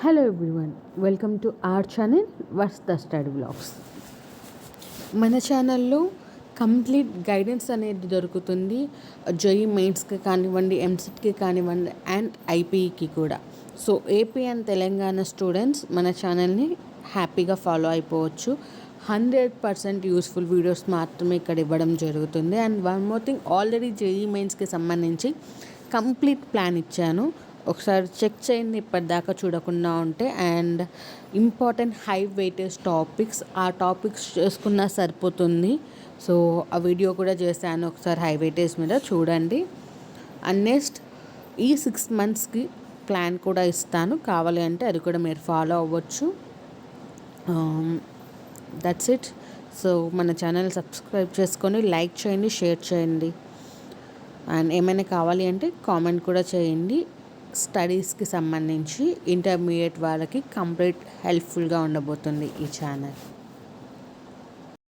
Hello everyone, welcome to our channel వర్స్త study blogs. మన ఛానల్లో కంప్లీట్ గైడెన్స్ అనేది దొరుకుతుంది. జేఈఈ మెయిన్స్కి కానివ్వండి, ఎంసెట్కి కానివ్వండి, అండ్ ఐపీఈకి కూడా. So AP and Telangana students మన ఛానల్ని హ్యాపీగా ఫాలో అయిపోవచ్చు. 100% యూస్ఫుల్ వీడియోస్ మాత్రమే ఇక్కడ ఇవ్వడం జరుగుతుంది. And one more thing, already JEE మెయిన్స్కి సంబంధించి కంప్లీట్ ప్లాన్ ఇచ్చాను. ఒకసారి చెక్ చేయండి ఇప్పటిదాకా చూడకుండా ఉంటే. And important high weightage topics, ఆ టాపిక్స్ చేసుకున్నా సరిపోతుంది. సో ఆ వీడియో కూడా చేశాను, ఒకసారి హై వెయిటేజ్ మీద చూడండి. అండ్ నెక్స్ట్ ఈ 6 monthsకి ప్లాన్ కూడా ఇస్తాను, కావాలి అంటే అది కూడా మీరు ఫాలో అవ్వచ్చు. That's it. సో మన ఛానల్ సబ్స్క్రైబ్ చేసుకొని లైక్ చేయండి, షేర్ చేయండి. అండ్ ఏమైనా కావాలి అంటే కామెంట్ కూడా చేయండి. స్టడీస్కి సంబంధించి ఇంటర్మీడియట్ వాళ్ళకి కంప్లీట్ హెల్ప్ఫుల్గా ఉండబోతుంది ఈ ఛానల్.